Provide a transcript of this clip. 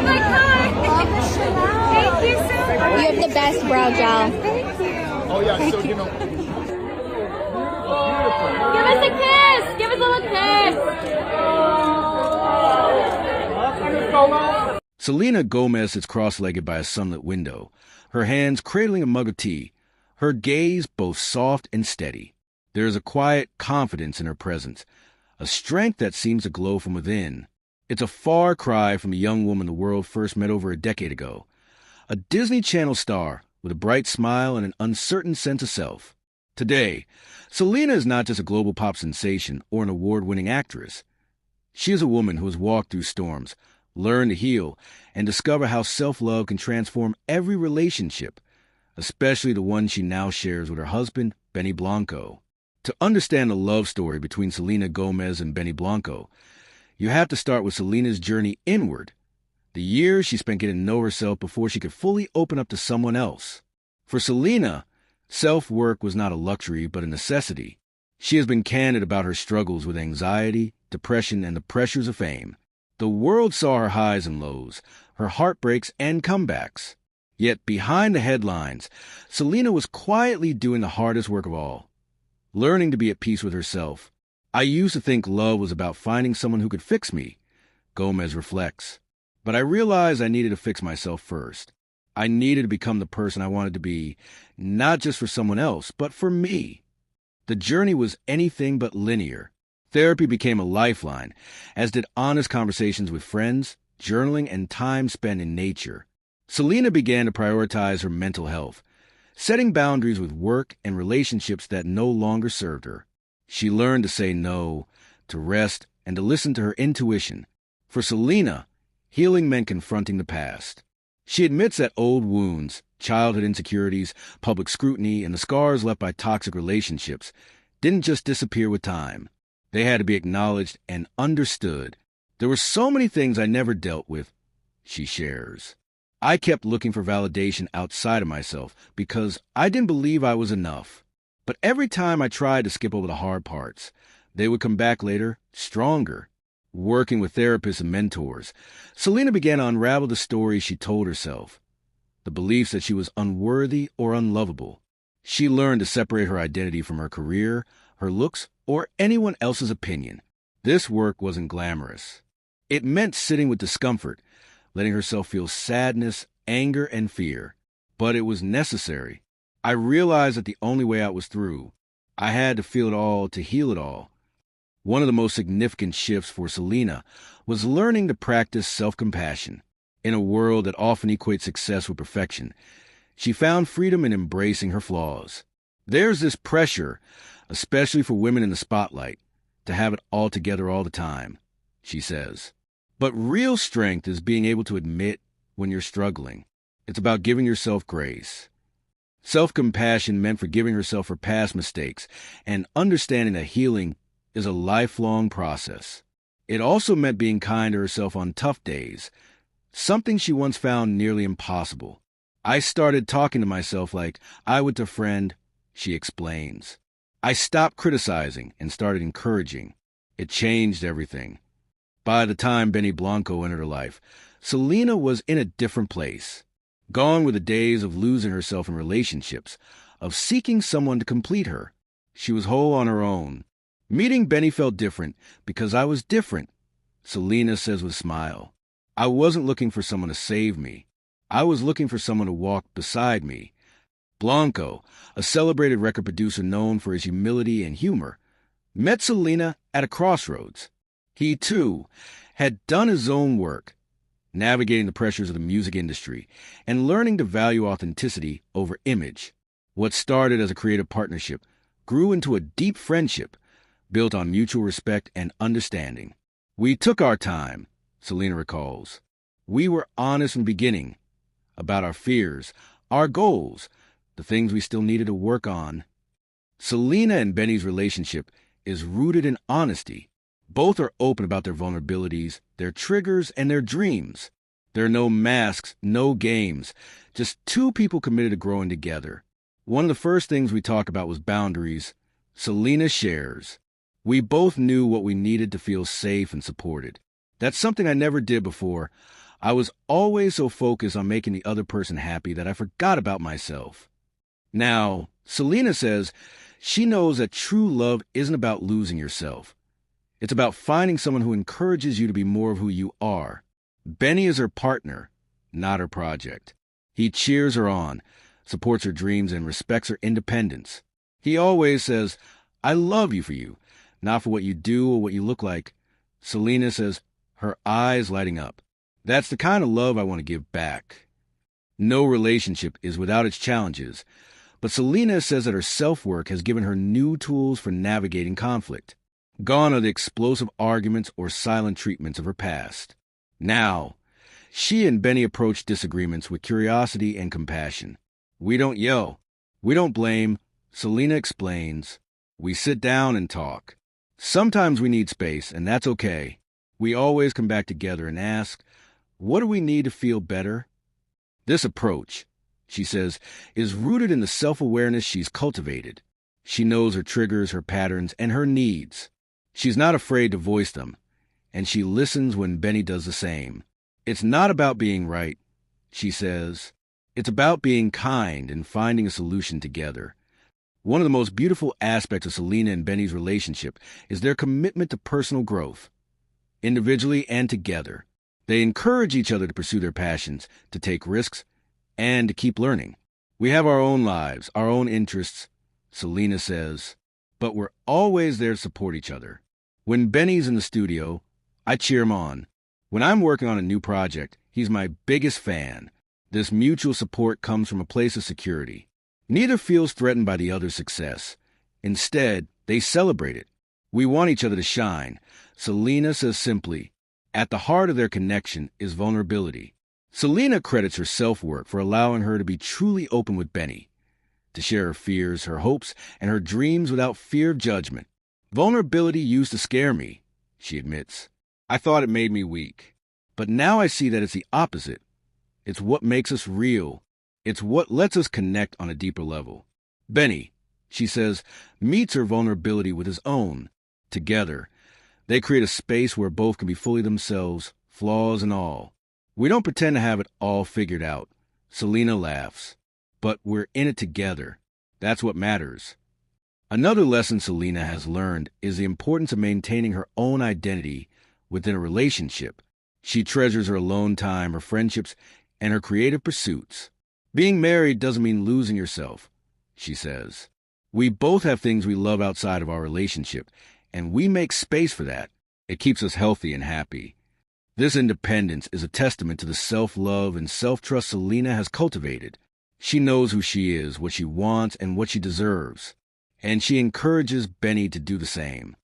have my card. Thank you so much. You have the best brow gel. Thank you. Oh yeah, so Give us a kiss. Give us a little kiss. Selena Gomez sits cross-legged by a sunlit window, her hands cradling a mug of tea, her gaze both soft and steady. There is a quiet confidence in her presence, a strength that seems to glow from within. It's a far cry from a young woman the world first met over a decade ago, a Disney Channel star with a bright smile and an uncertain sense of self. Today, Selena is not just a global pop sensation or an award-winning actress. She is a woman who has walked through storms, learned to heal, and discover how self-love can transform every relationship, especially the one she now shares with her husband, Benny Blanco. To understand the love story between Selena Gomez and Benny Blanco, you have to start with Selena's journey inward, the years she spent getting to know herself before she could fully open up to someone else. For Selena, self-work was not a luxury but a necessity. She has been candid about her struggles with anxiety, depression, and the pressures of fame. The world saw her highs and lows, her heartbreaks and comebacks. Yet behind the headlines, Selena was quietly doing the hardest work of all, learning to be at peace with herself. I used to think love was about finding someone who could fix me, Gomez reflects. But I realized I needed to fix myself first. I needed to become the person I wanted to be, not just for someone else, but for me. The journey was anything but linear. Therapy became a lifeline, as did honest conversations with friends, journaling, and time spent in nature. Selena began to prioritize her mental health, setting boundaries with work and relationships that no longer served her. She learned to say no, to rest, and to listen to her intuition. For Selena, healing meant confronting the past. She admits that old wounds, childhood insecurities, public scrutiny, and the scars left by toxic relationships didn't just disappear with time. They had to be acknowledged and understood. There were so many things I never dealt with, she shares. I kept looking for validation outside of myself because I didn't believe I was enough. But every time I tried to skip over the hard parts, they would come back later, stronger. Working with therapists and mentors, Selena began to unravel the stories she told herself, the beliefs that she was unworthy or unlovable. She learned to separate her identity from her career, her looks, or anyone else's opinion. This work wasn't glamorous. It meant sitting with discomfort, letting herself feel sadness, anger, and fear. But it was necessary. I realized that the only way out was through. I had to feel it all to heal it all. One of the most significant shifts for Selena was learning to practice self-compassion. In a world that often equates success with perfection, she found freedom in embracing her flaws. There's this pressure, especially for women in the spotlight, to have it all together all the time, she says. But real strength is being able to admit when you're struggling. It's about giving yourself grace. Self-compassion meant forgiving herself for past mistakes and understanding that healing is a lifelong process. It also meant being kind to herself on tough days, something she once found nearly impossible. I started talking to myself like I would to a friend, she explains. I stopped criticizing and started encouraging. It changed everything. By the time Benny Blanco entered her life, Selena was in a different place. Gone were the days of losing herself in relationships, of seeking someone to complete her. She was whole on her own. Meeting Benny felt different because I was different, Selena says with a smile. I wasn't looking for someone to save me. I was looking for someone to walk beside me. Blanco, a celebrated record producer known for his humility and humor, met Selena at a crossroads. He, too, had done his own work, navigating the pressures of the music industry and learning to value authenticity over image. What started as a creative partnership grew into a deep friendship built on mutual respect and understanding. We took our time, Selena recalls. We were honest from the beginning about our fears, our goals, the things we still needed to work on. Selena and Benny's relationship is rooted in honesty. Both are open about their vulnerabilities, their triggers, and their dreams. There are no masks, no games, just two people committed to growing together. One of the first things we talked about was boundaries. Selena shares. We both knew what we needed to feel safe and supported. That's something I never did before. I was always so focused on making the other person happy that I forgot about myself. Now, Selena says she knows that true love isn't about losing yourself. It's about finding someone who encourages you to be more of who you are. Benny is her partner, not her project. He cheers her on, supports her dreams, and respects her independence. He always says, I love you for you, not for what you do or what you look like. Selena says, her eyes lighting up. That's the kind of love I want to give back. No relationship is without its challenges, but Selena says that her self-work has given her new tools for navigating conflict. Gone are the explosive arguments or silent treatments of her past. Now, she and Benny approach disagreements with curiosity and compassion. We don't yell. We don't blame. Selena explains. We sit down and talk. Sometimes we need space, and that's okay. We always come back together and ask, what do we need to feel better? This approach, she says, is rooted in the self-awareness she's cultivated. She knows her triggers, her patterns, and her needs. She's not afraid to voice them, and she listens when Benny does the same. It's not about being right, she says. It's about being kind and finding a solution together. One of the most beautiful aspects of Selena and Benny's relationship is their commitment to personal growth, individually and together. They encourage each other to pursue their passions, to take risks, and to keep learning. We have our own lives, our own interests, Selena says, but we're always there to support each other. When Benny's in the studio, I cheer him on. When I'm working on a new project, he's my biggest fan. This mutual support comes from a place of security. Neither feels threatened by the other's success. Instead, they celebrate it. We want each other to shine. Selena says simply, at the heart of their connection is vulnerability. Selena credits her self-work for allowing her to be truly open with Benny, to share her fears, her hopes, and her dreams without fear of judgment. Vulnerability used to scare me, she admits. I thought it made me weak. But now I see that it's the opposite. It's what makes us real. It's what lets us connect on a deeper level. Benny, she says, meets her vulnerability with his own. Together, they create a space where both can be fully themselves, flaws and all. We don't pretend to have it all figured out. Selena laughs. But we're in it together. That's what matters. Another lesson Selena has learned is the importance of maintaining her own identity within a relationship. She treasures her alone time, her friendships, and her creative pursuits. Being married doesn't mean losing yourself, she says. We both have things we love outside of our relationship, and we make space for that. It keeps us healthy and happy. This independence is a testament to the self-love and self-trust Selena has cultivated. She knows who she is, what she wants, and what she deserves. And she encourages Benny to do the same.